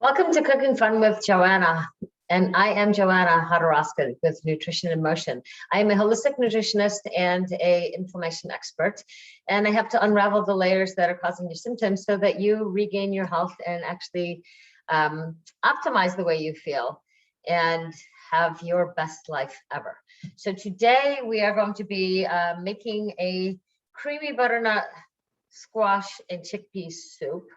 Welcome to Cooking Fun with Joanna. And I am Joanna Hodorowska with Nutrition in Motion. I am a holistic nutritionist and an inflammation expert. And I have to unravel the layers that are causing your symptoms so that you regain your health and actually optimize the way you feel and have your best life ever. So today we are going to be making a creamy butternut squash and chickpea soup.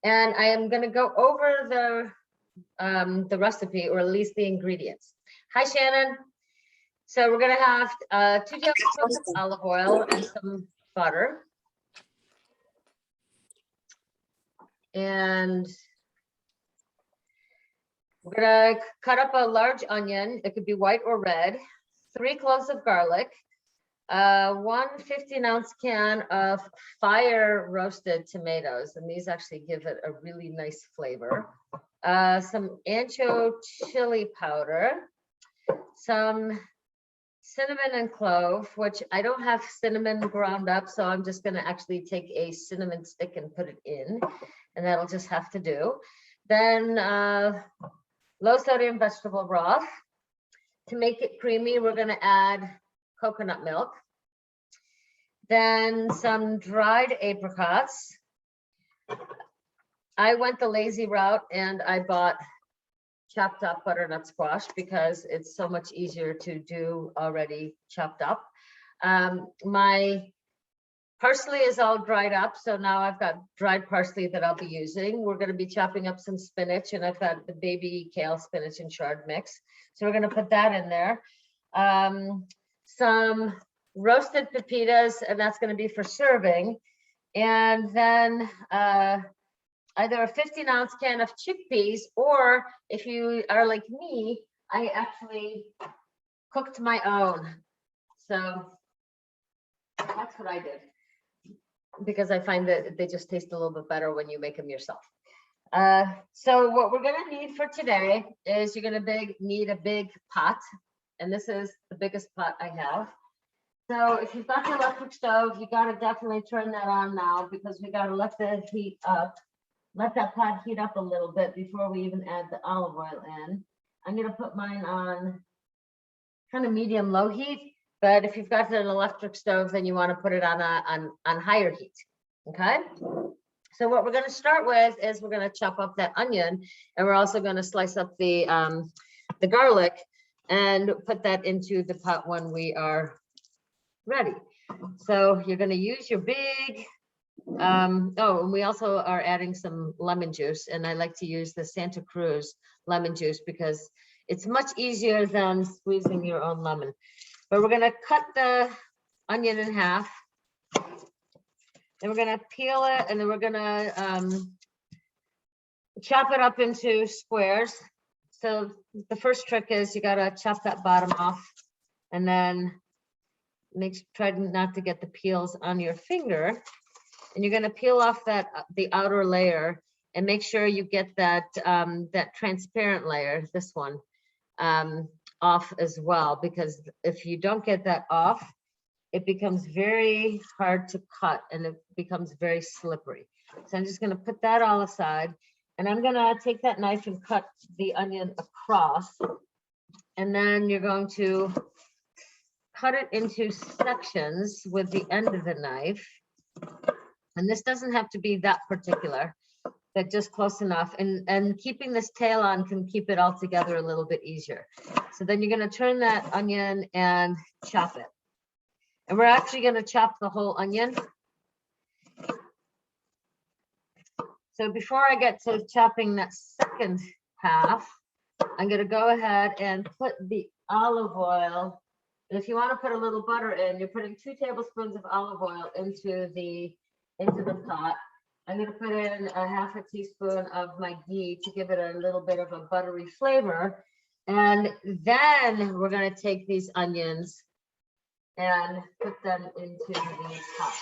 And I am going to go over the recipe, or at least the ingredients. Hi, Shannon. So we're going to have 2 tablespoons of olive oil and some butter. And we're going to cut up a large onion. It could be white or red. 3 cloves of garlic. 1 15-ounce can of fire roasted tomatoes, and these actually give it a really nice flavor. Some Ancho Chili powder, some cinnamon and clove, which I don't have cinnamon ground up, so I'm just going to actually take a cinnamon stick and put it in, and that'll just have to do. Then low sodium vegetable broth. To make it creamy, we're going to add coconut milk, then some dried apricots. I went the lazy route and I bought chopped up butternut squash because it's so much easier to do already chopped up. My parsley is all dried up, so now I've got dried parsley that I'll be using. We're going to be chopping up some spinach, and I've got the baby kale, spinach, and chard mix, so we're going to put that in there. Some roasted pepitas, and that's going to be for serving. And then either a 15-ounce can of chickpeas, or if you are like me, I actually cooked my own. So that's what I did, because I find that they just taste a little bit better when you make them yourself. So what we're going to need for today is you're going to need a big pot. And this is the biggest pot I have. So if you've got your electric stove, you got to definitely turn that on now, because we got to let the heat up, let that pot heat up a little bit before we even add the olive oil in. I'm going to put mine on kind of medium low heat, but if you've got an electric stove, then you want to put it on higher heat. Okay. So what we're going to start with is we're going to chop up that onion, and we're also going to slice up the garlic and put that into the pot when we are ready. So you're going to use your big, oh, and we also are adding some lemon juice, and I like to use the Santa Cruz lemon juice because it's much easier than squeezing your own lemon. But we're going to cut the onion in half, and we're going to peel it, and then we're going to chop it up into squares. So the first trick is you got to chop that bottom off, and then try not to get the peels on your finger. And you're going to peel off the outer layer, and make sure you get that that transparent layer, this one, off as well, because if you don't get that off, it becomes very hard to cut and it becomes very slippery. So I'm just going to put that all aside. And I'm going to take that knife and cut the onion across. And then you're going to cut it into sections with the end of the knife. And this doesn't have to be that particular, but just close enough. And keeping this tail on can keep it all together a little bit easier. So then you're going to turn that onion and chop it. And we're actually going to chop the whole onion. So before I get to chopping that second half, I'm going to go ahead and put the olive oil. And if you want to put a little butter in, you're putting 2 tablespoons of olive oil into the pot. I'm going to put in a half a teaspoon of my ghee to give it a little bit of a buttery flavor. And then we're going to take these onions and put them into the pot.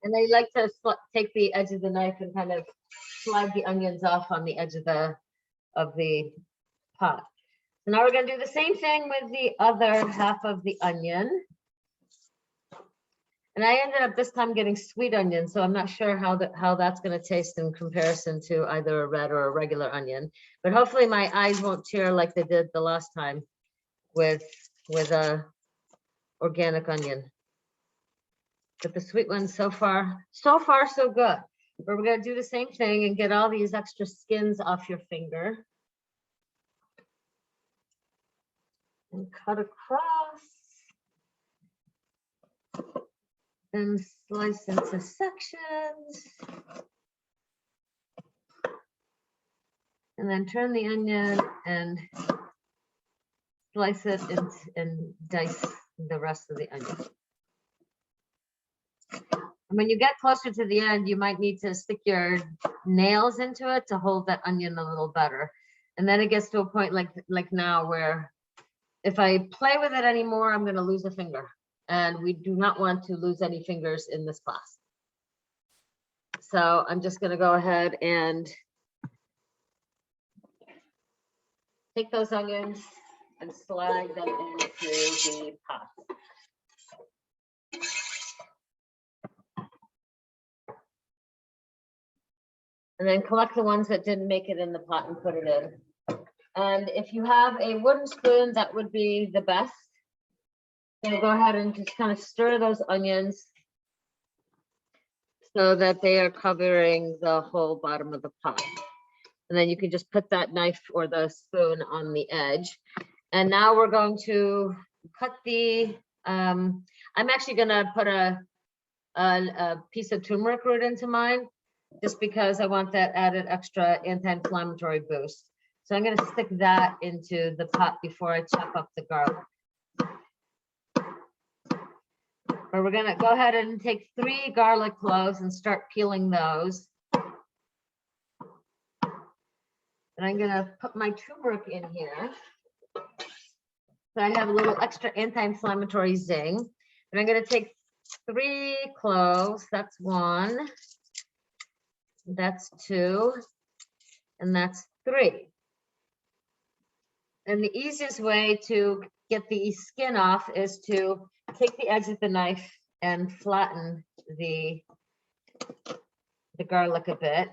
And I like to take the edge of the knife and kind of slide the onions off on the edge of the pot. So now we're going to do the same thing with the other half of the onion. And I ended up this time getting sweet onion, so I'm not sure how that's going to taste in comparison to either a red or a regular onion. But hopefully my eyes won't tear like they did the last time with a organic onion. But the sweet ones so far so good. But we're going to do the same thing and get all these extra skins off your finger. And cut across. Then slice into sections. And then turn the onion and slice it and dice the rest of the onion. And when you get closer to the end, you might need to stick your nails into it to hold that onion a little better. And then it gets to a point like now where if I play with it anymore, I'm going to lose a finger. And we do not want to lose any fingers in this class. So I'm just going to go ahead and take those onions and slide them into the pot. And then collect the ones that didn't make it in the pot and put it in. And if you have a wooden spoon, that would be the best. So go ahead and just kind of stir those onions so that they are covering the whole bottom of the pot. And then you can just put that knife or the spoon on the edge. And now we're going to cut the, I'm actually gonna put a piece of turmeric root into mine, just because I want that added extra anti-inflammatory boost. So I'm gonna stick that into the pot before I chop up the garlic. But we're gonna go ahead and take 3 garlic cloves and start peeling those. And I'm gonna put my turmeric in here. So I have a little extra anti-inflammatory zing. And I'm gonna take 3 cloves, that's 1, that's 2, and that's 3. And the easiest way to get the skin off is to take the edge of the knife and flatten the garlic a bit.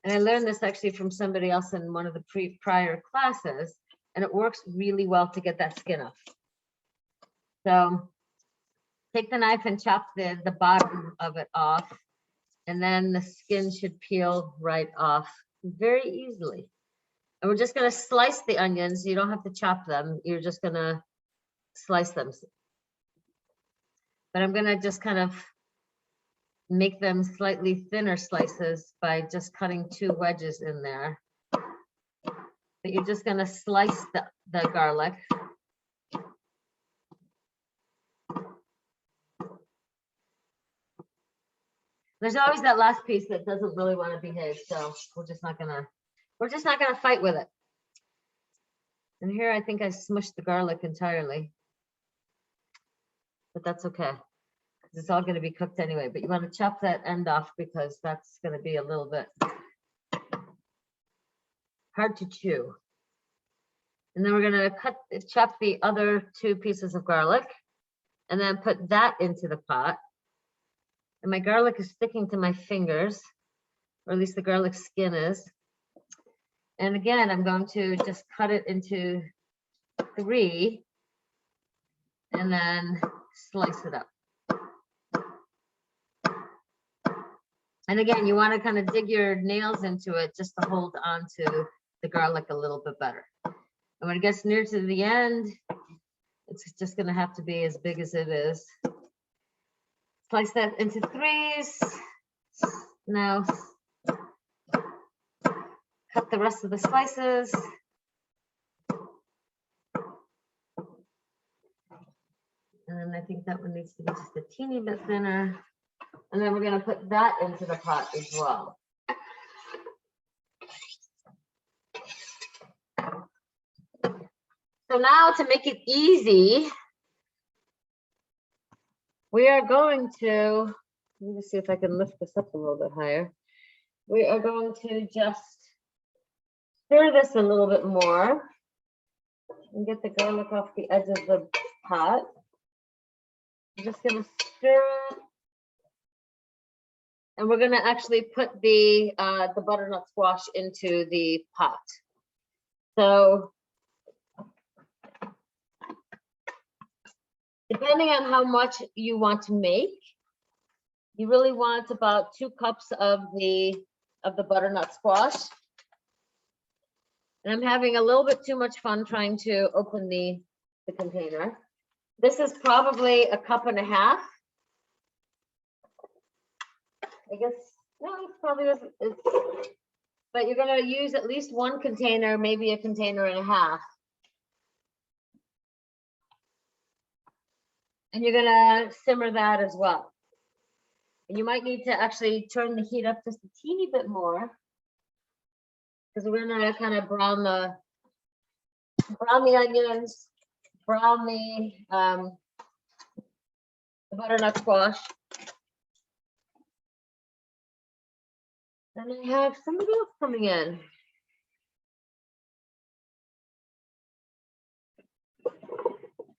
And I learned this actually from somebody else in one of the prior classes, and it works really well to get that skin off. So take the knife and chop the bottom of it off, and then the skin should peel right off very easily. And we're just going to slice the onions. You don't have to chop them. You're just going to slice them. But I'm going to just kind of make them slightly thinner slices by just cutting 2 wedges in there. But you're just going to slice the garlic. There's always that last piece that doesn't really want to behave, so we're just not gonna fight with it. And here I think I smushed the garlic entirely, but that's okay. It's all going to be cooked anyway, but you want to chop that end off because that's going to be a little bit hard to chew. And then we're going to chop the other 2 pieces of garlic and then put that into the pot. And my garlic is sticking to my fingers, or at least the garlic skin is. And again, I'm going to just cut it into 3 and then slice it up. And again, you want to kind of dig your nails into it just to hold on to the garlic a little bit better. And when it gets near to the end, it's just going to have to be as big as it is. Slice that into 3s. Now cut the rest of the slices. And then I think that one needs to be just a teeny bit thinner. And then we're going to put that into the pot as well. So now to make it easy, we are going to, let me see if I can lift this up a little bit higher. We are going to just stir this a little bit more and get the garlic off the edge of the pot. I'm just gonna stir it. And we're gonna actually put the butternut squash into the pot. So depending on how much you want to make, you really want about 2 cups of the butternut squash. And I'm having a little bit too much fun trying to open the container. This is probably a cup and a half. I guess, no, it probably is, but you're gonna use at least 1 container, maybe a container and a half. And you're gonna simmer that as well. And you might need to actually turn the heat up just a teeny bit more, because we're gonna kind of brown the onions, brown the butternut squash. And I have somebody else coming in.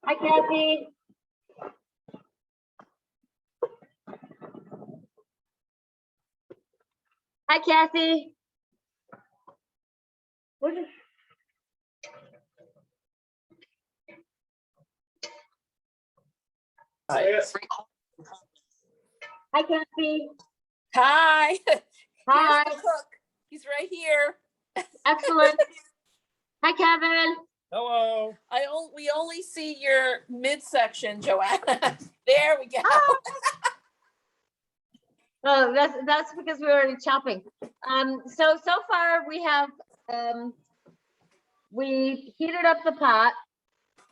Hi, Kathy. Hi, Kathy. What is... Hi, Kathy. Hi. Hi. Here's the cook. He's right here. Excellent. Hi, Kevin. Hello. We only see your midsection, Joanna. There we go. Oh, that's because we're already chopping. So far we have we heated up the pot.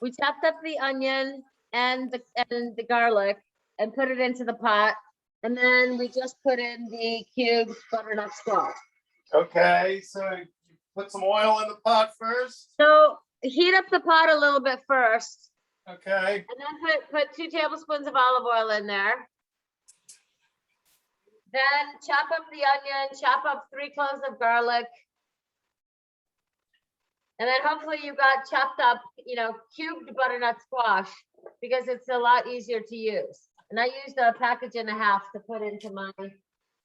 We chopped up the onion and the garlic and put it into the pot, and then we just put in the cubed butternut squash. Okay, so you put some oil in the pot first. So heat up the pot a little bit first. Okay. And then put 2 tablespoons of olive oil in there. Then chop up the onion, chop up 3 cloves of garlic. And then hopefully you got chopped up, cubed butternut squash, because it's a lot easier to use. And I used a package and a half to put into my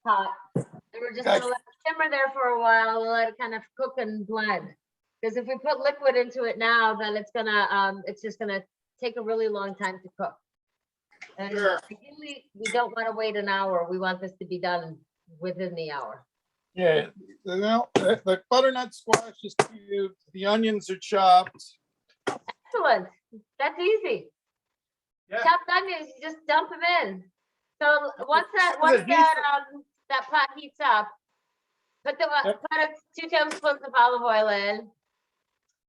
pot. And we're just gonna let it simmer there for a while and let it kind of cook and blend. Because if we put liquid into it now, then it's just gonna take a really long time to cook. And ideally, we don't want to wait an hour. We want this to be done within the hour. Yeah, the butternut squash is cubed. The onions are chopped. Excellent. That's easy. Yeah. Chopped onions, you just dump them in. So once that pot heats up, put 2 tablespoons of olive oil in.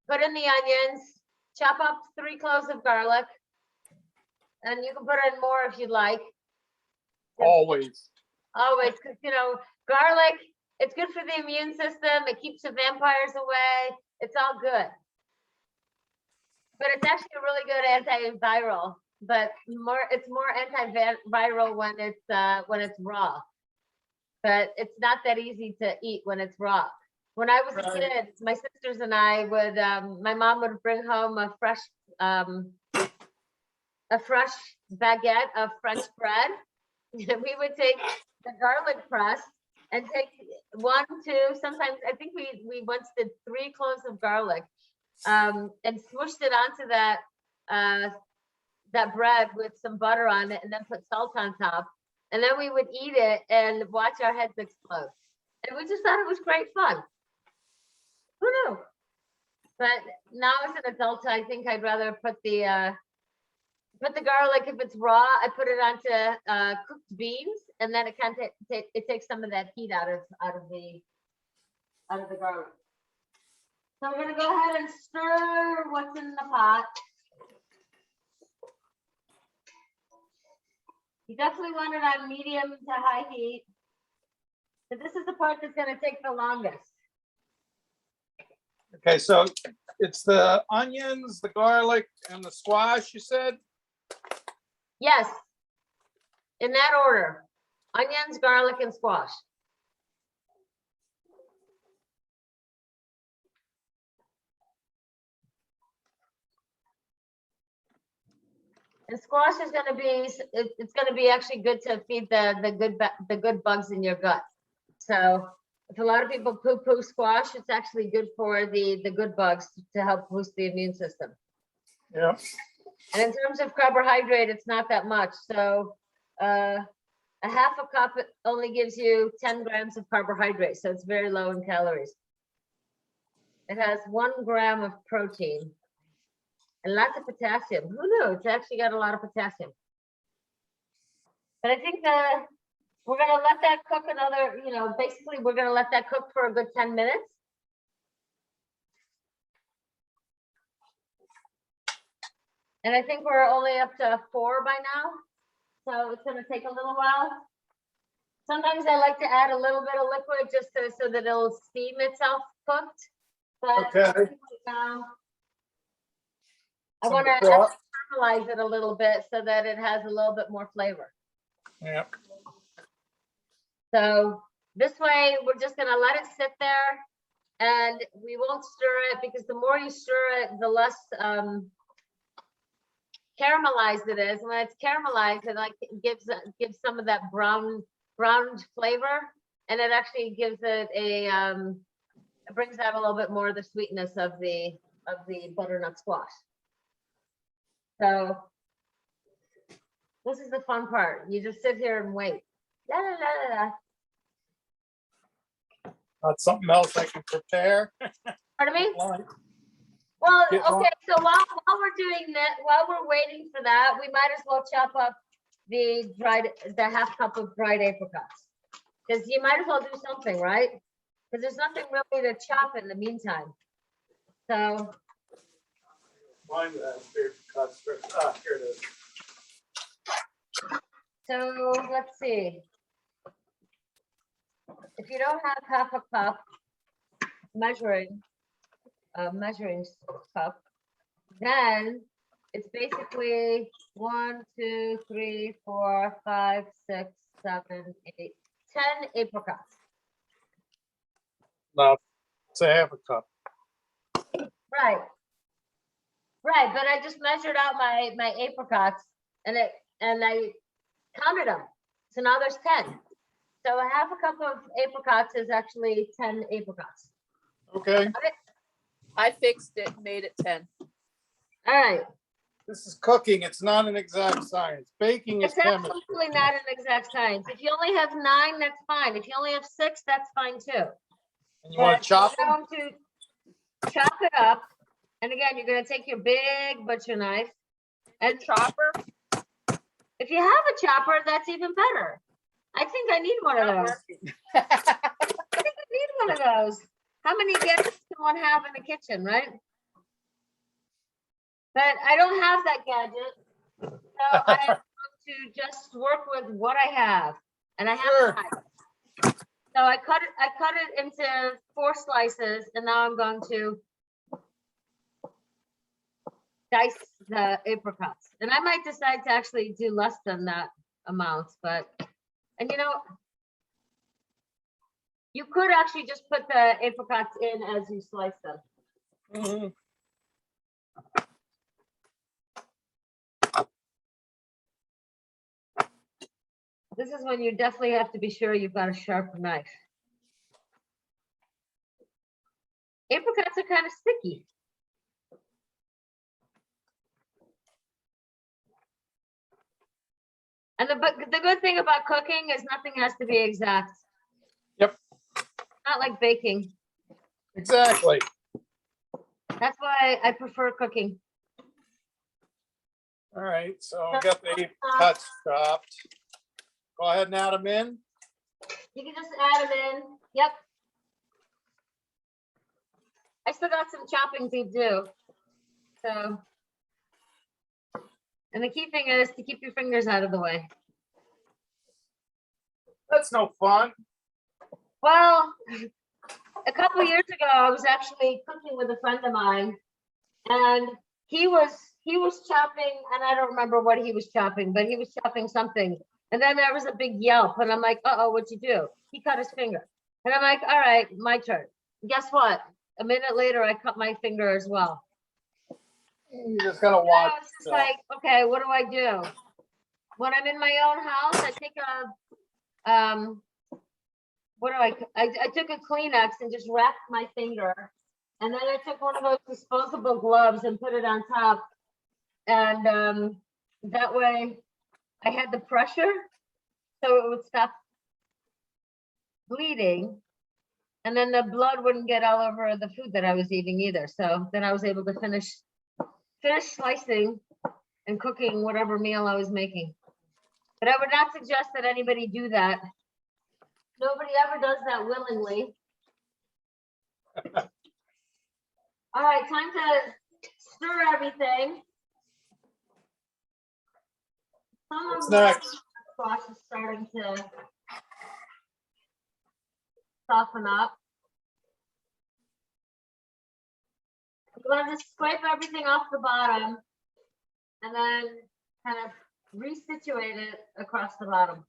Put in the onions. Chop up 3 cloves of garlic. And you can put in more if you'd like. Always. Always, because garlic, it's good for the immune system. It keeps the vampires away. It's all good. But it's actually a really good antiviral. But it's more antiviral when it's raw. But it's not that easy to eat when it's raw. When I was a kid, my sisters and I would, my mom would bring home a fresh baguette of French bread. We would take the garlic press and take 1, 2, sometimes I think we once did 3 cloves of garlic, and smushed it onto that bread with some butter on it, and then put salt on top, and then we would eat it and watch our heads explode. And we just thought it was great fun. Who knew? But now as an adult, I think I'd rather put the garlic, if it's raw, I put it onto cooked beans, and then it takes some of that heat out of the garlic. So we're gonna go ahead and stir what's in the pot. You definitely want it on medium to high heat. But this is the part that's gonna take the longest. Okay, so it's the onions, the garlic, and the squash, you said? Yes, in that order: onions, garlic, and squash. And squash is gonna be, it's gonna be actually good to feed the good bugs in your gut. So if a lot of people poo-poo squash, it's actually good for the good bugs to help boost the immune system. Yeah. And in terms of carbohydrate, it's not that much. So a half a cup only gives you 10 grams of carbohydrate. So it's very low in calories. It has 1 gram of protein and lots of potassium. Who knew? It's actually got a lot of potassium. But I think we're gonna let that cook another, basically we're gonna let that cook for a good 10 minutes. And I think we're only up to 4 by now. So it's gonna take a little while. Sometimes I like to add a little bit of liquid just so that it'll steam itself cooked. But Okay. now I Some want to broth. caramelize it a little bit so that it has a little bit more flavor. Yeah. So this way, we're just gonna let it sit there and we won't stir it because the more you stir it, the less caramelized it is. When it's caramelized, it like gives some of that browned flavor, and it actually gives it it brings out a little bit more of the sweetness of the butternut squash. So this is the fun part. You just sit here and wait. La, la, la, la, la. Not something else I can prepare. Pardon me? Like, Well, Get one. okay, so while we're doing that, while we're waiting for that, we might as well chop up the half cup of dried apricots. Because you might as well do something, right? Because there's nothing really to chop in the meantime. So, Find that here, cut strip. Ah, here it is. so let's see. If you don't have half a cup measuring cup, then it's basically 1, 2, 3, 4, 5, 6, 7, 8, 10 apricots. No, it's a half a cup. Right. Right, but I just measured out my apricots and I counted them. So now there's 10. So a half a cup of apricots is actually 10 apricots. Okay. Got it? I fixed it, made it 10. All right. This is cooking. It's not an exact science. Baking is It's chemistry. absolutely not an exact science. If you only have 9, that's fine. If you only have 6, that's fine too. And you want But to chop you're them? going to chop it up. And again, you're going to take your big butcher knife. And chopper, If you have a chopper, that's even better. I think I need one of not those. working. I think I need one of those. How many gadgets can one have in the kitchen, right? But I don't have that gadget. So I'm going to just work with what I have. And I have Sure. time. So I cut it into 4 slices, and now I'm going to dice the apricots. And I might decide to actually do less than that amount, but, and you could actually just put the apricots in as you slice them. Mhm. This is when you definitely have to be sure you've got a sharp knife. Apricots are kind of sticky. And the good thing about cooking is nothing has to be exact. Yep. Not like baking. Exactly. That's why I prefer cooking. All right. So I got the apricots chopped. Go ahead and add them in. You can just add them in. Yep. I still got some chopping to do. So, and the key thing is to keep your fingers out of the way. That's no fun. Well, a couple years ago, I was actually cooking with a friend of mine, and he was chopping, and I don't remember what he was chopping, but he was chopping something. And then there was a big yelp, and I'm like, uh-oh, what'd you do? He cut his finger. And I'm like, all right, my turn. Guess what? A minute later, I cut my finger as well. You just gotta Now watch. it's just like, okay, what do I do? When I'm in my own house, I take I took a Kleenex and just wrapped my finger. And then I took one of those disposable gloves and put it on top. And that way I had the pressure, so it would stop bleeding. And then the blood wouldn't get all over the food that I was eating either. So then I was able to finish slicing and cooking whatever meal I was making. But I would not suggest that anybody do that. Nobody ever does that willingly. All right, time to stir everything. Some What's of the next? squash is starting to soften up. You want to just scrape everything off the bottom and then kind of resituate it across the bottom.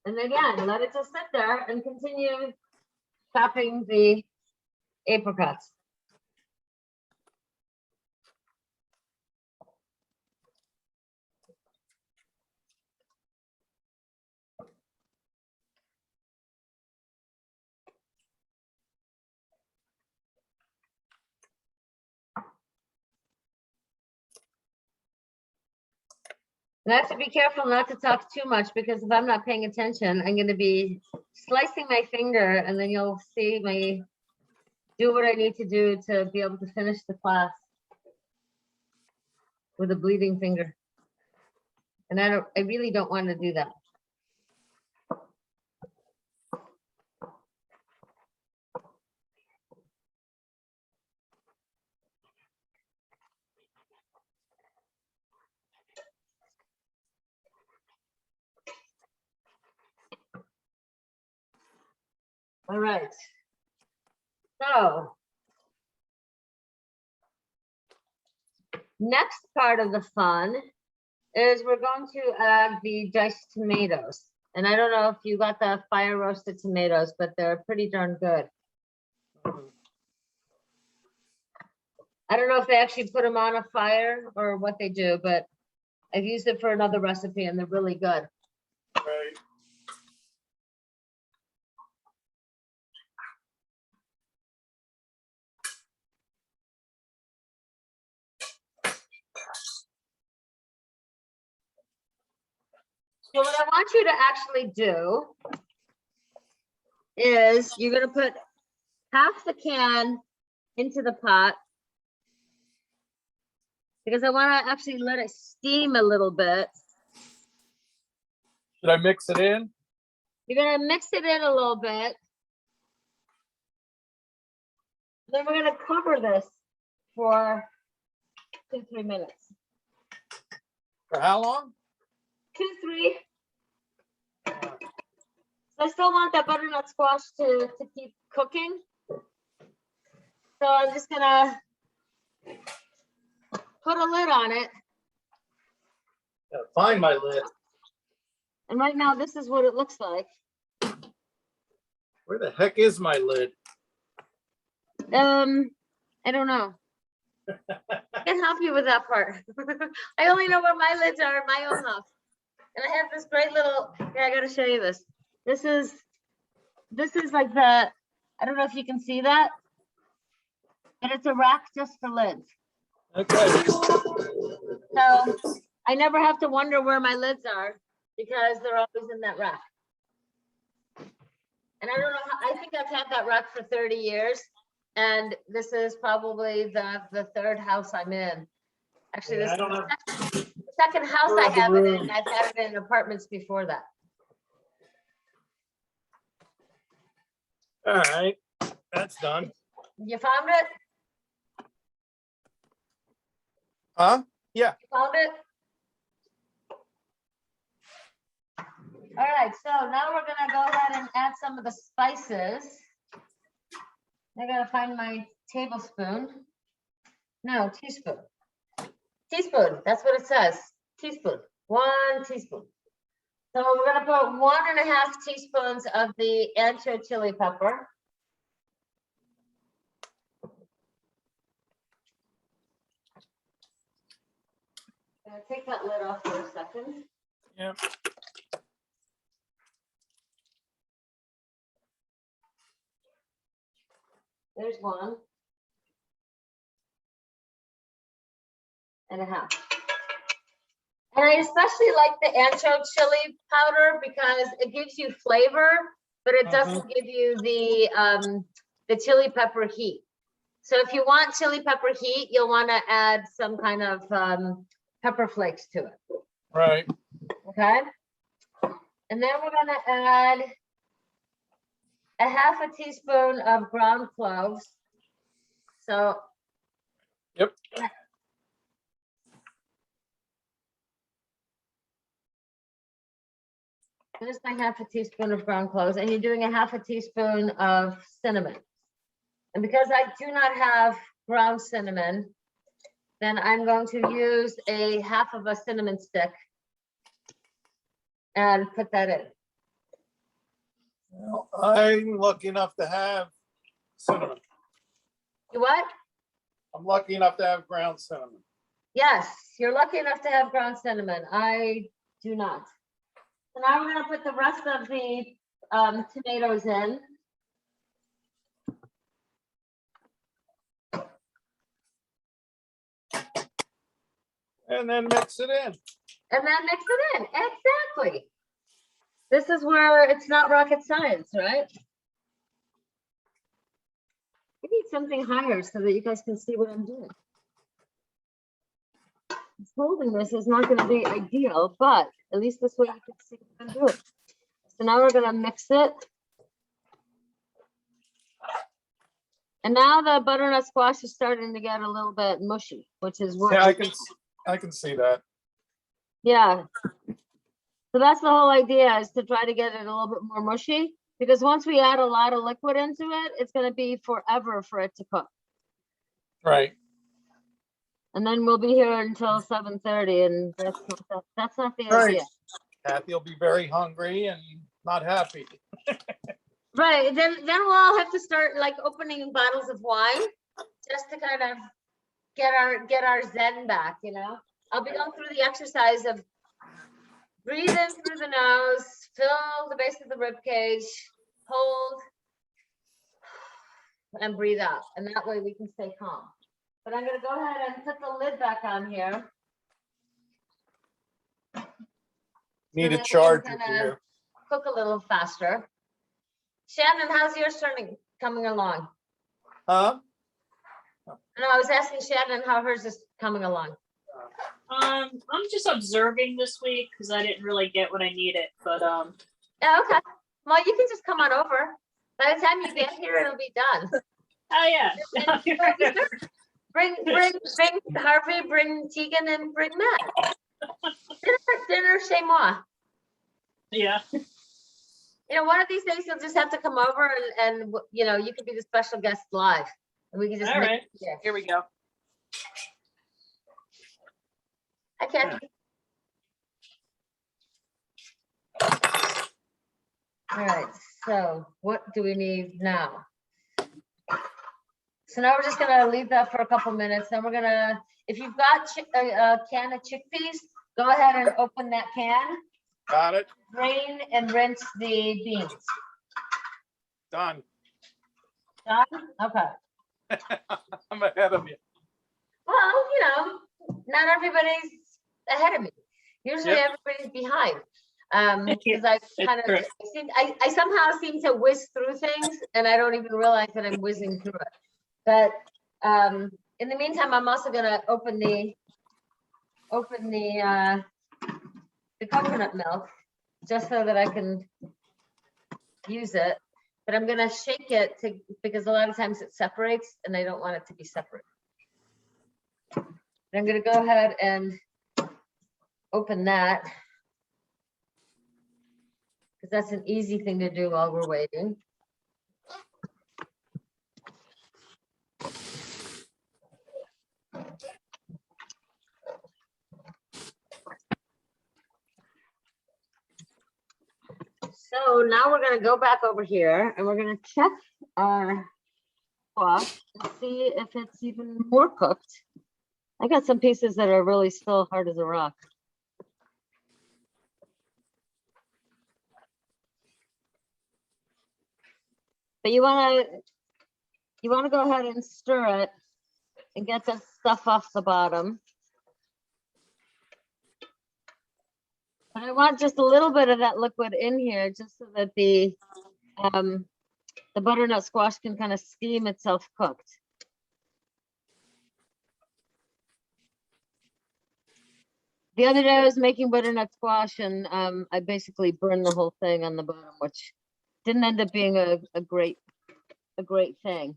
And again, let it just sit there and continue chopping the apricots. And I have to be careful not to talk too much because if I'm not paying attention, I'm going to be slicing my finger and then you'll see me do what I need to do to be able to finish the class with a bleeding finger. And I really don't want to do that. All right. So next part of the fun is we're going to add the diced tomatoes. And I don't know if you got the fire roasted tomatoes, but they're pretty darn good. I don't know if they actually put them on a fire or what they do, but I've used it for another recipe and they're really good. Right. So what I want you to actually do is you're going to put half the can into the pot because I want to actually let it steam a little bit. Should I mix it in? You're going to mix it in a little bit. Then we're going to cover this for 2-3 minutes. For how long? 2-3. So I still want that butternut squash to keep cooking. So I'm just gonna put a lid on it. Gotta find my lid. And right now, this is what it looks like. Where the heck is my lid? I don't know. I can help you with that part. I only know where my lids are in my own house. And I have this great little, here, I gotta show you this. This is like the, I don't know if you can see that, but it's a rack just for lids. Okay. So I never have to wonder where my lids are because they're always in that rack. And I don't know, I think I've had that rack for 30 years. And this is probably the third house I'm in. Actually, this I is don't the have. second house I have it in. I've had it in apartments before that. All right, that's done. You found it? Huh? Yeah. You found it? All right, so now we're gonna go ahead and add some of the spices. I gotta find my tablespoon. No, teaspoon. Teaspoon, that's what it says. Teaspoon, 1 teaspoon. So we're gonna put 1.5 teaspoons of the Ancho Chili pepper. gonna take that lid off for a second. Yep. There's one. And a half. And I especially like the Ancho Chili powder because it gives you flavor, but it doesn't give you the chili pepper heat. So if you want chili pepper heat, you'll want to add some kind of pepper flakes to it. Right. Okay. And then we're going to add a half a teaspoon of ground cloves. So. Yep. Just my half a teaspoon of ground cloves, and you're doing a half a teaspoon of cinnamon. And because I do not have ground cinnamon, then I'm going to use a half of a cinnamon stick and put that in. Well, I'm lucky enough to have cinnamon. You what? I'm lucky enough to have ground cinnamon. Yes, you're lucky enough to have ground cinnamon. I do not. So now we're going to put the rest of the tomatoes in. And then mix it in. And then mix it in. Exactly. This is where it's not rocket science, right? I need something higher so that you guys can see what I'm doing. Holding this is not going to be ideal, but at least this way you can see what I'm doing. So now we're going to mix it. And now the butternut squash is starting to get a little bit mushy, which is what. Yeah, I can see that. Yeah. So that's the whole idea, is to try to get it a little bit more mushy, because once we add a lot of liquid into it, it's going to be forever for it to cook. Right. And then we'll be here until 7:30, and that's not the Right. idea. Kathy will be very hungry and not happy. Right. Then we'll all have to start like opening bottles of wine just to kind of get our zen back, you know. I'll be going through the exercise of breathe in through the nose, fill the base of the rib cage, hold, and breathe out. And that way we can stay calm. But I'm going to go ahead and put the lid back on here. Need So a charger that we can, here. cook a little faster. Shannon, how's yours coming along? Huh? No, I was asking Shannon how hers is coming along. I'm just observing this week because I didn't really get what I needed, but Yeah, okay. Well, you can just come on over. By the time you get here, it'll be done. oh yeah. Bring Harvey, bring Tegan, and bring Matt. Dinner chez moi. Yeah. You know, one of these days you'll just have to come over and you know, you could be the special guest live, and we can just All make right. it here. Here we go. I can't. All right, so what do we need now? So now we're just gonna leave that for a couple minutes. Then we're gonna, if you've got a can of chickpeas, go ahead and open that can, Got it. drain and rinse the beans. Done. Done? Okay. I'm ahead of you. Well, you know, not everybody's ahead of me. Usually Yep. everybody's behind. Because I kind of, true. I somehow seem to whiz through things and I don't even realize that I'm whizzing through it. But in the meantime, I'm also gonna open the coconut milk just so that I can use it. But I'm gonna shake it because a lot of times it separates and I don't want it to be separate. I'm gonna go ahead and open that, because that's an easy thing to do while we're waiting. So now we're gonna go back over here and we're gonna check our squash and see if it's even more cooked I got some pieces that are really still hard as a rock. But you wanna go ahead and stir it and get the stuff off the bottom. But I want just a little bit of that liquid in here, just so that the butternut squash can kind of steam itself cooked. The other day I was making butternut squash and I basically burned the whole thing on the bottom, which didn't end up being a great thing.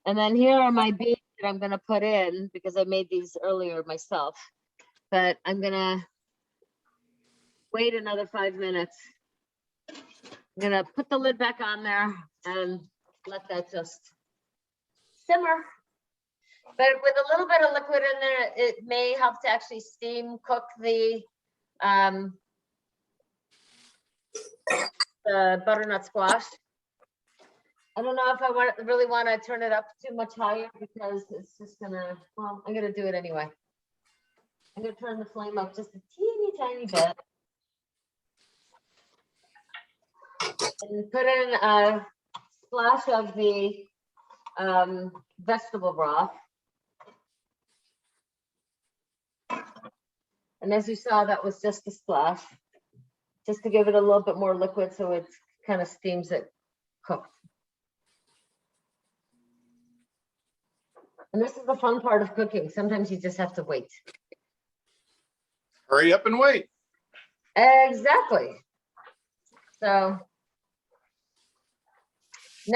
And then here are my beans that I'm gonna put in because I made these earlier myself. But I'm gonna wait another 5 minutes. I'm gonna put the lid back on there and let that just simmer. But with a little bit of liquid in there, it may help to actually steam cook the butternut squash. I don't know if I really want to turn it up too much higher because it's just gonna, well, I'm gonna do it anyway. I'm gonna turn the flame up just a teeny tiny bit. And put in a splash of the vegetable broth. And as you saw, that was just a splash, just to give it a little bit more liquid so it kind of steams it cooked. And this is the fun part of cooking. Sometimes you just have to wait. Hurry up and wait. Exactly. So in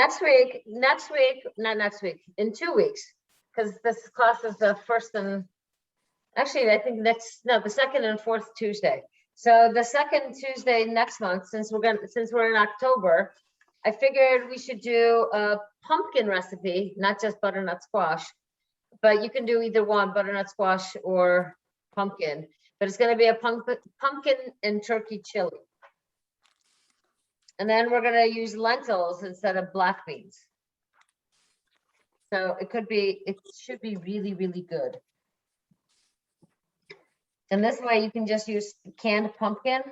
2 weeks, because this class is the first and actually I think the second and fourth Tuesday. So the second Tuesday next month, since we're in October, I figured we should do a pumpkin recipe, not just butternut squash, but you can do either one, butternut squash or pumpkin. But it's going to be a pumpkin and turkey chili. And then we're going to use lentils instead of black beans. So it should be really, really good. And this way you can just use canned pumpkin.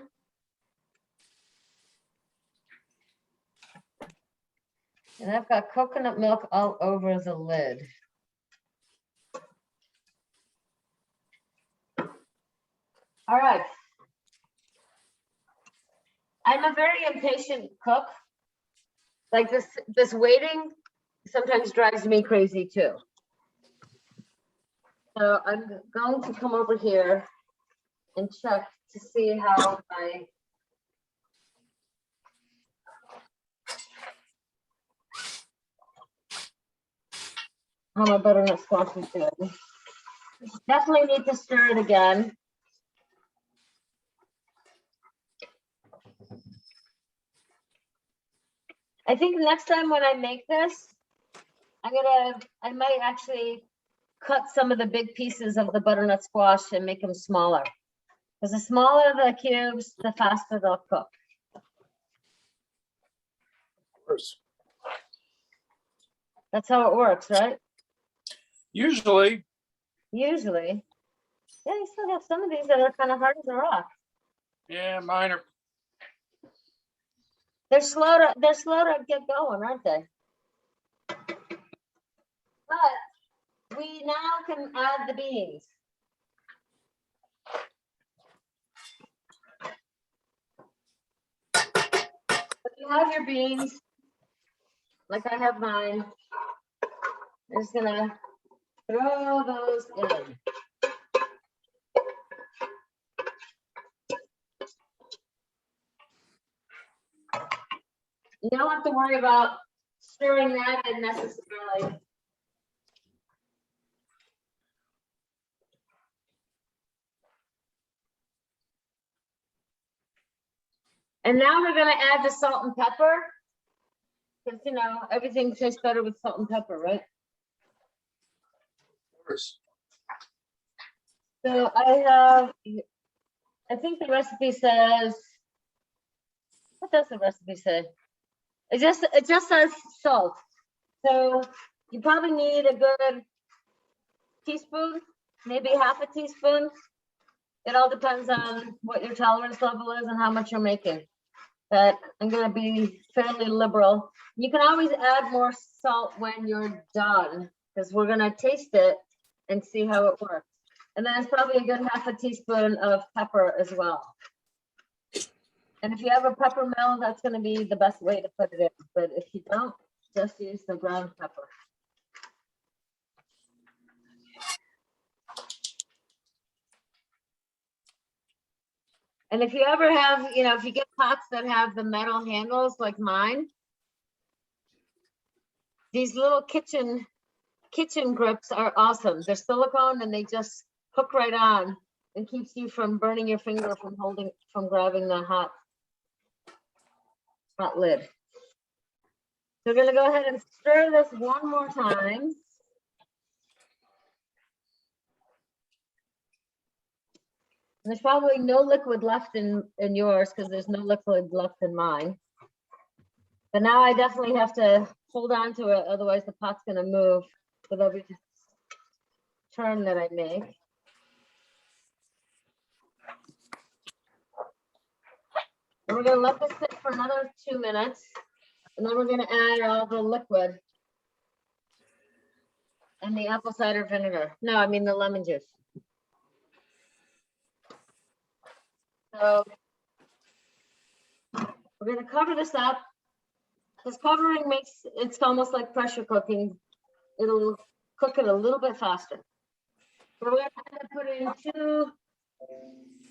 And I've got coconut milk all over the lid. All right. I'm a very impatient cook. Like this waiting sometimes drives me crazy too. So I'm going to come over here and check to see how my butternut squash is doing. Definitely need to stir it again. I think next time when I make this, I might actually cut some of the big pieces of the butternut squash and make them smaller. Because the smaller the cubes, the faster they'll cook. Of course. That's how it works, right? Usually. Usually. Yeah, you still have some of these that are kind of hard as a rock. Yeah, mine are. They're slow to get going, aren't they? But we now can add the beans. If you have your beans, like I have mine, I'm just gonna throw those in. You don't have to worry about stirring that in necessarily. And now we're going to add the salt and pepper. Because, you know, everything tastes better with salt and pepper, right? Of course. So I think the recipe says, what does the recipe say? It just says salt. So you probably need a good teaspoon maybe half a teaspoon. It all depends on what your tolerance level is and how much you're making. But I'm gonna be fairly liberal. You can always add more salt when you're done, because we're gonna taste it and see how it works. And then it's probably a good half a teaspoon of pepper as well. And if you have a pepper mill, that's gonna be the best way to put it in. But if you don't, just use the ground pepper. And if you ever have, you know, if you get pots that have the metal handles like mine, these little kitchen grips are awesome. They're silicone and they just hook right on and keeps you from burning your finger from grabbing the hot lid. So we're gonna go ahead and stir this one more time. And there's probably no liquid left in yours because there's no liquid left in mine. But now I definitely have to hold on to it, otherwise the pot's gonna move with every turn that I make. And we're gonna let this sit for another 2 minutes. And then we're gonna add all the liquid and the apple cider vinegar. No, I mean the lemon juice. So we're gonna cover this up. This covering makes, it's almost like pressure cooking. It'll cook it a little bit faster. So we're gonna put in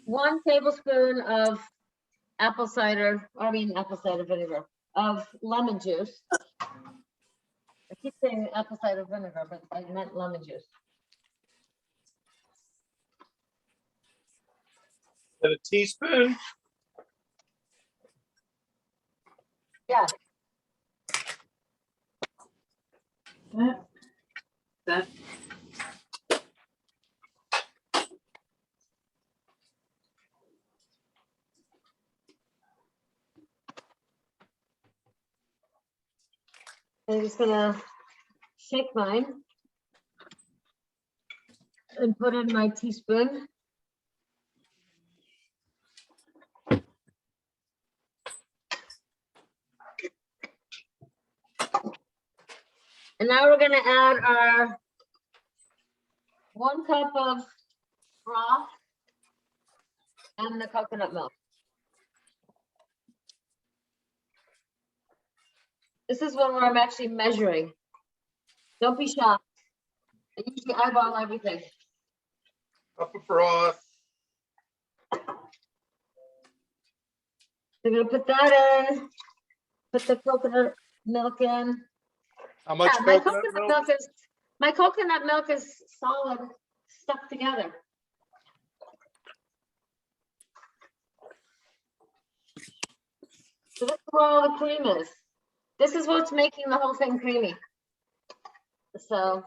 1 tablespoon of apple cider vinegar, of lemon juice. I keep saying apple cider vinegar, but I meant lemon juice. And a teaspoon. Yeah. That. I'm just gonna shake mine and put in my teaspoon. And now we're gonna add our 1 cup of broth and the coconut milk. This is when I'm actually measuring. Don't be shocked. I usually eyeball everything. Cup of broth. We're gonna put that in, put the coconut milk in. How much Yeah, coconut milk? my coconut milk is solid, stuck together. So this is where all the cream is. This is what's making the whole thing creamy. So.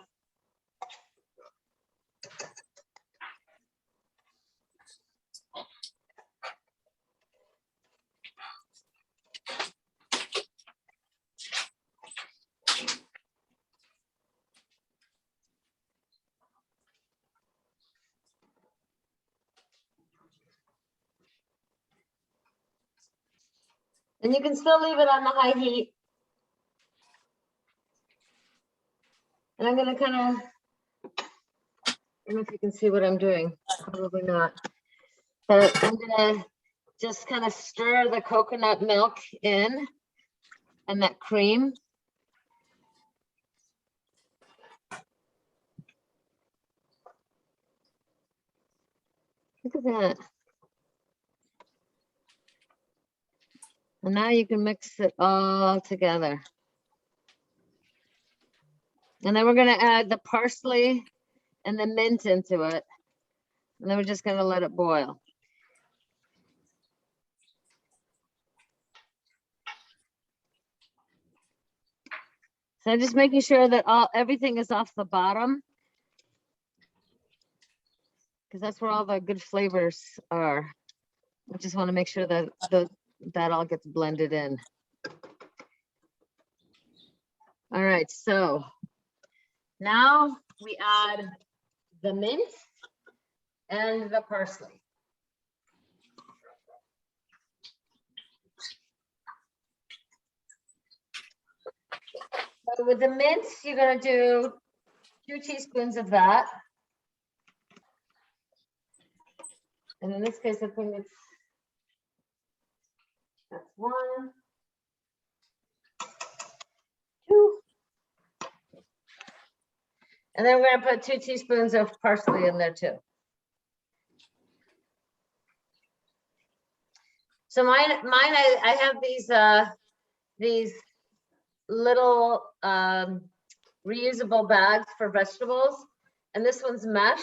And you can still leave it on the high heat. And I'm gonna kind of, I don't know if you can see what I'm doing, probably not. But I'm gonna just kind of stir the coconut milk in and that cream. Look at that. And now you can mix it all together. And then we're gonna add the parsley and the mint into it. And then we're just gonna let it boil. So I'm just making sure that everything is off the bottom, because that's where all the good flavors are. I just want to make sure that that all gets blended in. All right, so now we add the mint and the parsley. So with the mint, you're gonna do 2 teaspoons of that. And in this case, I think that's 1, 2. And then we're gonna put 2 teaspoons of parsley in there too. So I have these little reusable bags for vegetables, and this one's mesh.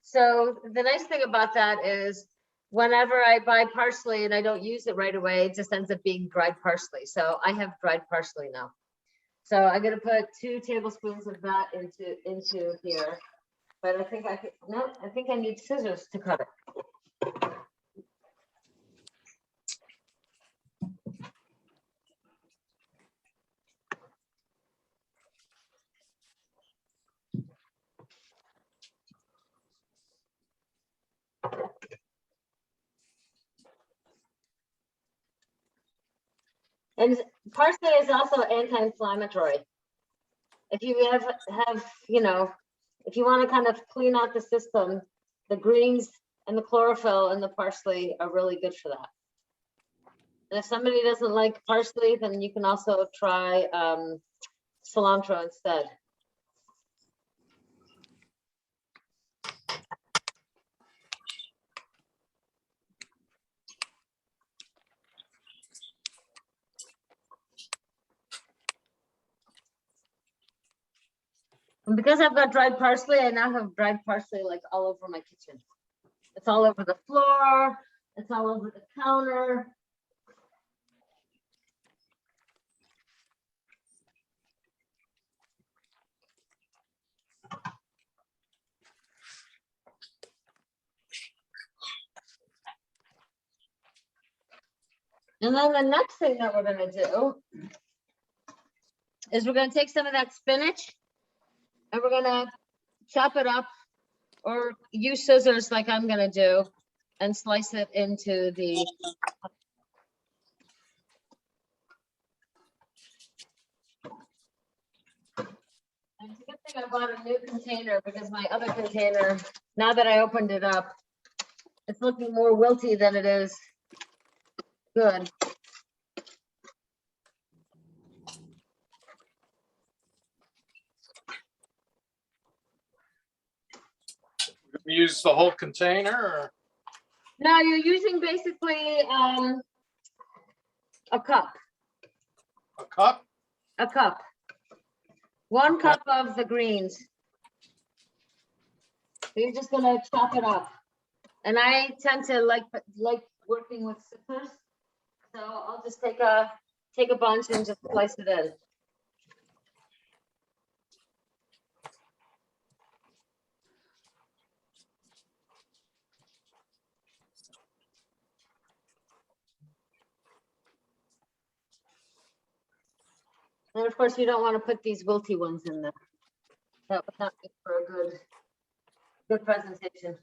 So the nice thing about that is whenever I buy parsley and I don't use it right away, it just ends up being dried parsley. So I have dried parsley now. So I'm gonna put 2 tablespoons of that into here. But I think I think I need scissors to cut it. And parsley is also anti-inflammatory. If you have, you know, if you want to kind of clean out the system, the greens and the chlorophyll and the parsley are really good for that. And if somebody doesn't like parsley, then you can also try cilantro instead. And because I've got dried parsley, I now have dried parsley like all over my kitchen. It's all over the floor. It's all over the counter. And then the next thing that we're gonna do is we're gonna take some of that spinach and we're gonna chop it up or use scissors like I'm gonna do and slice it into the. And it's a good thing I bought a new container because my other container, now that I opened it up, it's looking more wilty than it is good. Use the whole container or? No, you're using basically a cup. A cup? A cup. 1 cup of the greens. You're just gonna chop it up. And I tend to like working with scissors. So I'll just take a bunch and just slice it in. And of course, you don't want to put these wilty ones in there. That would not be for a good presentation.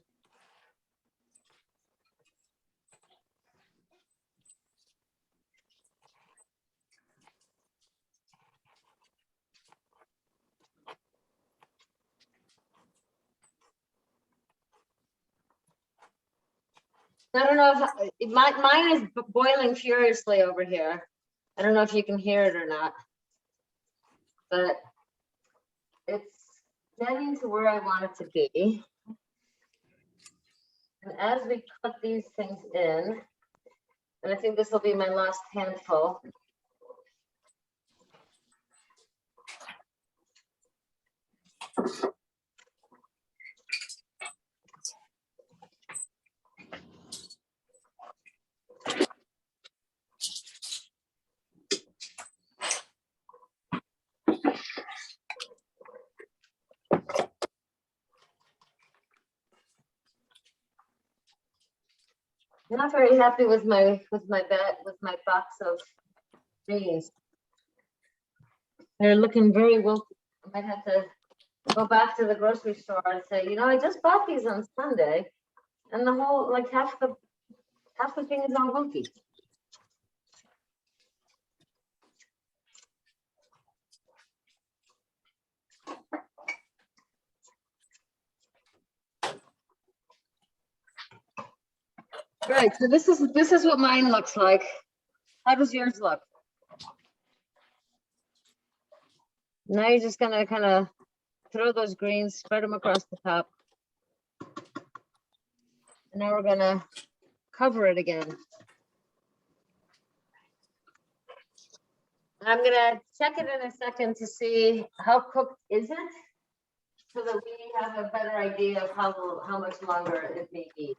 I don't know if mine is boiling furiously over here. I don't know if you can hear it or not, but it's getting to where I want it to be. And as we cut these things in, and I think this will be my last handful. I'm not very happy with my box of beans. They're looking very wilty. I might have to go back to the grocery store and say, you know, I just bought these on Sunday. And the whole, like half the thing is all funky. Right, so this is what mine looks like. How does yours look? Now you're just gonna kind of throw those greens, spread them across the top. And now we're gonna cover it again. I'm gonna check it in a second to see how cooked is it, so that we have a better idea of how much longer it may be.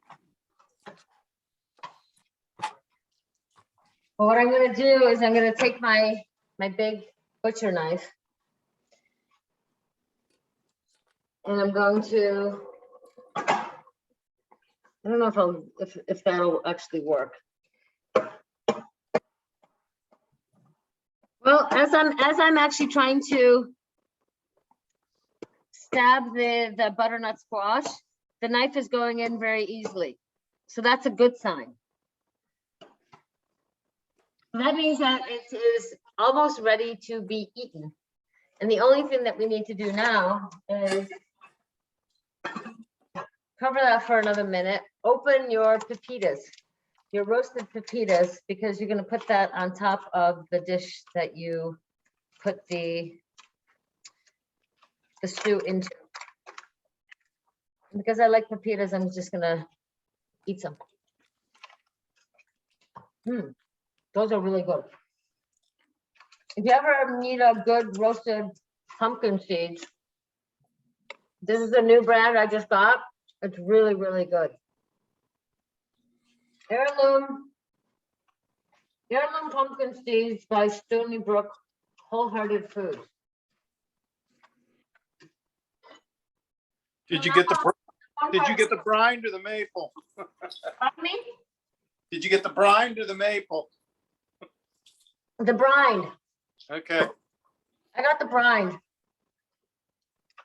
But what I'm gonna do is I'm gonna take my big butcher knife, and I'm going to, I don't know if that'll actually work. Well, as I'm actually trying to stab the butternut squash, the knife is going in very easily. So that's a good sign. That means that it is almost ready to be eaten. And the only thing that we need to do now is cover that for another minute. Open your pepitas, your roasted pepitas, because you're going to put that on top of the dish that you put the stew into. Because I like pepitas, I'm just going to eat some. Those are really good. If you ever need a good roasted pumpkin seeds, this is a new brand I just got. It's really, really good. Heirloom pumpkin seeds by Stony Brook Wholehearted Foods. Did you get the brine or the maple? Pardon me? Did you get the brine or the maple? The brine. Okay. I got the brine.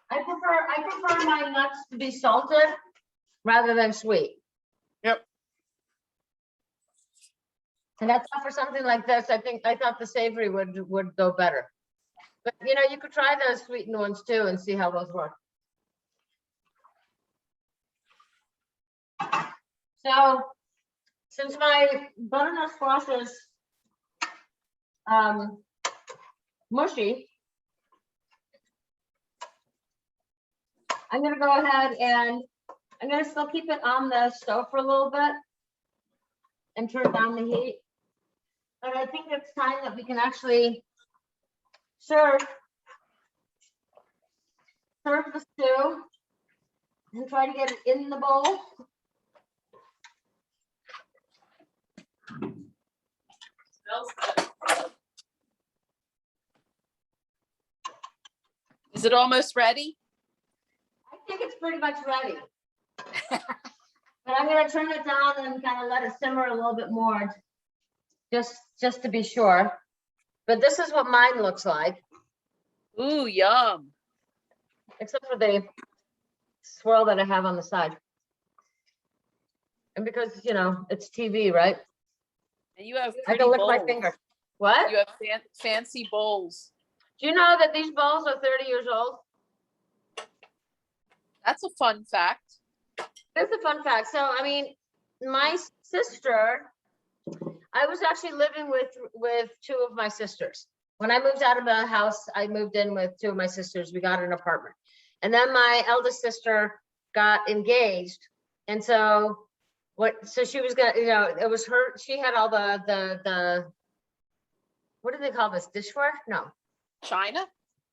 I prefer my nuts to be salted rather than sweet. Yep. And that's not for something like this. I thought the savory would go better. But you know, you could try those sweetened ones too and see how those work. So since my butternut squash is mushy, I'm gonna go ahead and I'm gonna still keep it on the stove for a little bit and turn down the heat. But I think it's time that we can actually serve the stew and try to get it in the bowl. Is it almost ready? I think it's pretty much ready. But I'm gonna turn it down and kind of let it simmer a little bit more, just to be sure. But this is what mine looks like, Ooh, yum. except for the swirl that I have on the side. And because, you know, it's TV, right? And you have I pretty can lick my bowls. finger. What? You have fancy bowls. Do you know that these bowls are 30 years old? That's a fun fact. That's a fun fact. So, I mean, my sister, I was actually living with two of my sisters. When I moved out of the house, I moved in with two of my sisters. We got an apartment. And then my eldest sister got engaged. And so she was gonna, you know, it was her, she had all the what do they call this? Dishware? No. China?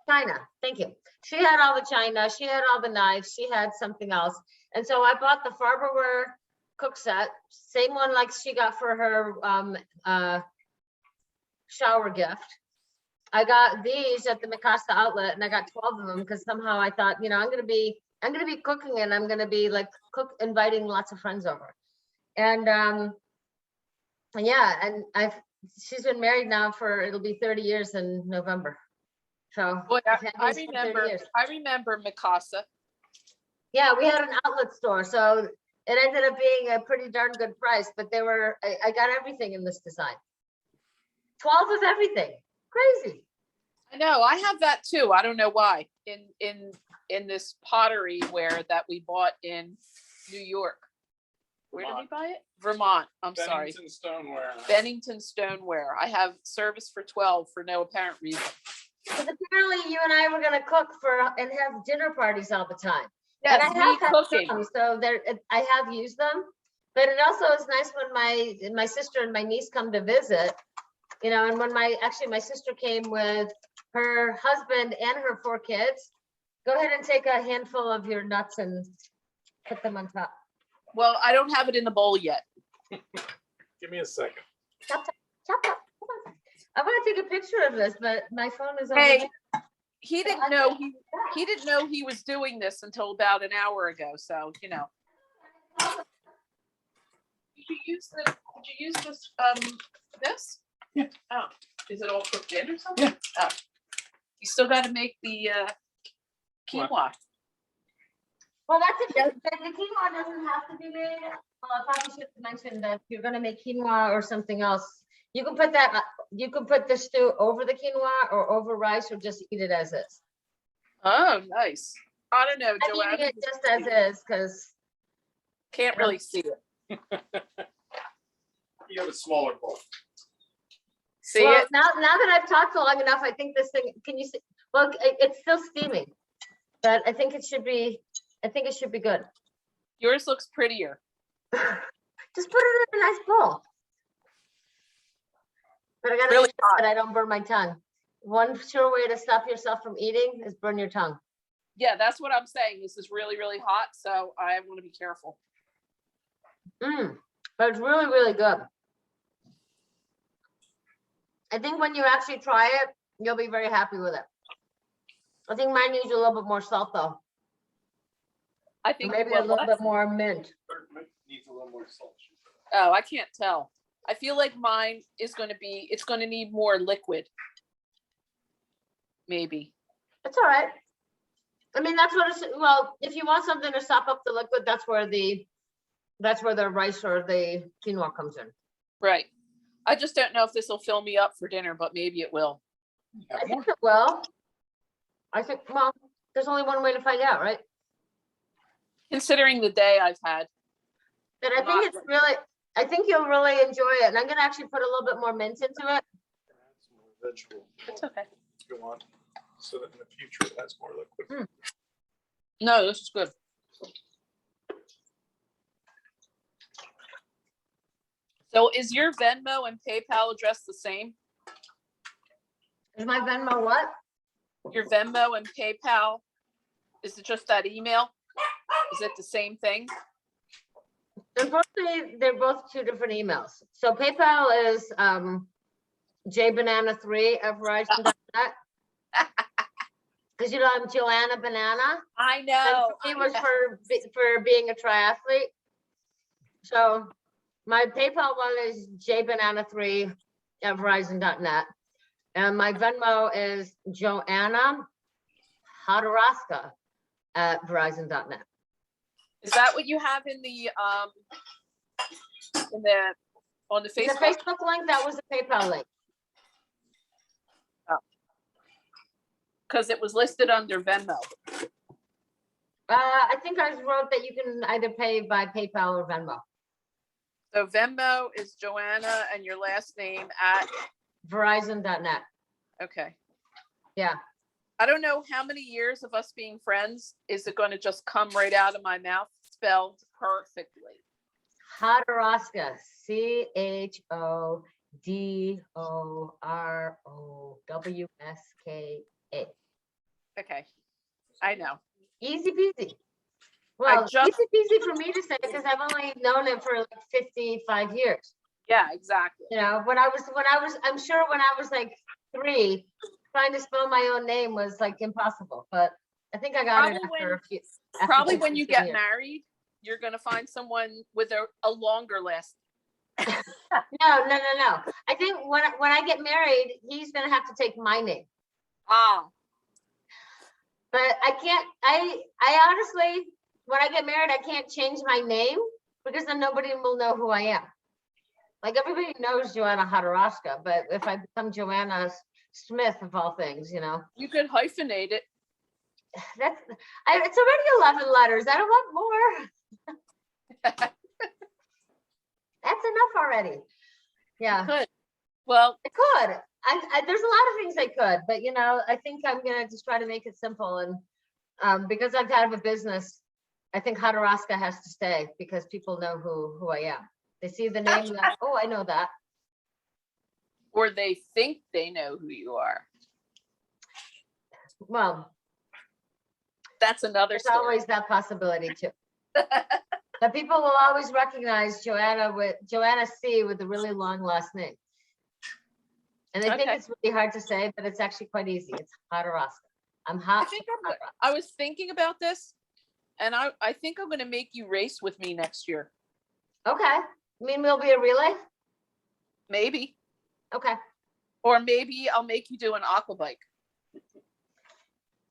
China, thank you. She had all the china, she had all the knives, she had something else. And so I bought the Farberware cook set, same one like she got for her shower gift. I got these at the Mikasa outlet and I got 12 of them because somehow I thought, you know, I'm gonna be cooking and I'm gonna be like inviting lots of friends over. And yeah, and she's been married now for, it'll be 30 years in November. So Boy, I've had I these for 30 years. remember Mikasa. Yeah, we had an outlet store. So it ended up being a pretty darn good price, but I got everything in this design. 12 of everything. Crazy. I know, I have that too. I don't know why. In this pottery ware that we bought in New York. Where did we buy it? Vermont. I'm sorry. Bennington Stoneware. Bennington Stoneware. I have service for 12 for no apparent reason. Because apparently you and I were gonna cook and have dinner parties all the time. Yes, And I me have had cooking. some, so I have used them. But it also is nice when my sister and my niece come to visit, you know, and when my sister came with her husband and her 4 kids, go ahead and take a handful of your nuts and put them on top. Well, I don't have it in the bowl yet. Give me a second. Chop, chop, chop, chop. Come on. I want to take a picture of this, but my phone is over Hey, there. he didn't know he was doing this until about an hour ago. So, you know. Did you use this this? Yeah. Oh, is it all cooked in or something? Yeah. Oh. You still got to make the quinoa. Well, that's it. The quinoa doesn't have to be made. Well, I probably should have mentioned that if you're gonna make quinoa or something else, you can put that, you can put the stew over the quinoa or over rice or just eat it as is. Oh, nice. I don't know, I'm Joanne. eating it just as is, because Can't really see it. You have a smaller bowl. See well, it? now that I've talked long enough, I think this thing, can you see? Well, it's still steaming, but I think it should be good. Yours looks prettier. Just put it in a nice bowl. But I gotta Really make sure hot. that I don't burn my tongue. One sure way to stop yourself from eating is burn your tongue. Yeah, that's what I'm saying. This is really, really hot, so I want to be careful. But it's really, really good. I think when you actually try it, you'll be very happy with it. I think mine needs a little bit more salt though. I think Maybe a well, little what? bit more mint. Needs a little more salt. Oh, I can't tell. I feel like mine is going to be, it's going to need more liquid. Maybe. It's all right. I mean, that's what it's, well, if you want something to sop up the liquid, that's where the rice or the quinoa comes in. Right. I just don't know if this will fill me up for dinner, but maybe it will. I think it will. I think, well, there's only one way to find out, right? Considering the day I've had. But I think it's really, I think you'll really enjoy it. And I'm gonna actually put a little bit more mint into it. Add some more vegetable It's okay. if you want, so that in the future it has more liquid. No, this is good. So is your Venmo and PayPal address the same? Is my Venmo what? Your Venmo and PayPal, is it just that email? Is it the same thing? Unfortunately, they're both 2 different emails. So PayPal is jbanana3@verizon.net. Because you know I'm Joanna Banana. I And know. for me was for being a triathlete. So my PayPal one is jbanana3@verizon.net. And my Venmo is Joanna Hodorowska@verizon.net. Is that what you have in the on the In the Facebook? Facebook link, that was the PayPal link. Because it was listed under Venmo. I think I wrote that you can either pay by PayPal or Venmo. So Venmo is Joanna and your last name at, Verizon.net. okay. Yeah. I don't know how many years of us being friends, is it going to just come right out of my mouth spelled perfectly? Hodorowska, CHODOROWSKA. Okay, I know. Easy peasy. Well, just- easy peasy for me to say because I've only known it for like 55 years. Yeah, exactly. You know, I'm sure when I was like 3, trying to spell my own name was like impossiple, but I think I got it Probably after when- a few. after Probably when you 15 get years. married, you're going to find someone with a longer last. No. I think when I get married, he's gonna have to take my name. Ah, But I can't, I honestly, when I get married, I can't change my name because then nobody will know who I am. Like everybody knows Joanna Hodorowska, but if I become Joanna Smith of all things, you know, You could hyphenate it. it's already 11 letters. I don't want more. That's enough already. Yeah, Good. Well, I could. There's a lot of things I could, but you know, I think I'm gonna just try to make it simple. And because I've had a business, I think Hodorowska has to stay because people know who I am. They see the name, and that, oh, I know that. or they think they know who you are. Well, That's another there's story. always that possibility too. But people will always recognize Joanna C with a really long last name. And they think Okay. it's really hard to say, but it's actually quite easy. It's Hodorowska. I'm hot. I was thinking about this, and I think I'm going to make you race with me next year. Okay. You mean we'll be a relay? Maybe. Okay. Or maybe I'll make you do an aqua bike.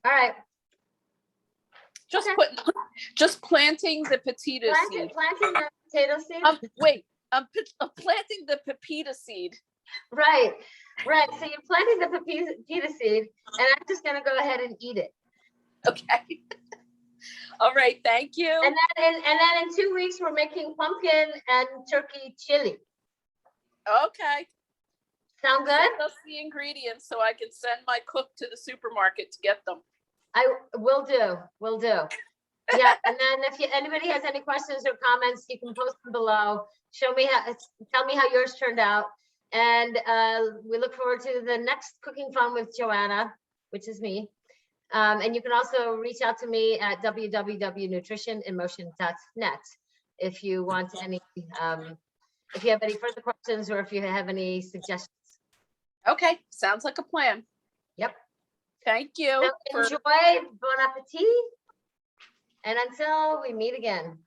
All right. Just Okay. just planting the potato seed. Planting the potato seed? Wait, I'm planting the pepita seed. Right. So you're planting the pepita seed, and I'm just gonna go ahead and eat it. Okay. All right. Thank you. And then in 2 weeks we're making pumpkin and turkey chili. Okay. Sound good? Send us the ingredients so I can send my cook to the supermarket to get them. I will do. Yeah, and then if anybody has any questions or comments, you can post them below. Tell me how yours turned out. And we look forward to the next Cooking Fun with Joanna, which is me. And you can also reach out to me at www.nutritioninmotion.net if you want any, if you have any further questions or if you have any suggestions. Okay. Sounds like a plan. Yep. Thank you. So enjoy, bon appetit, and until we meet again.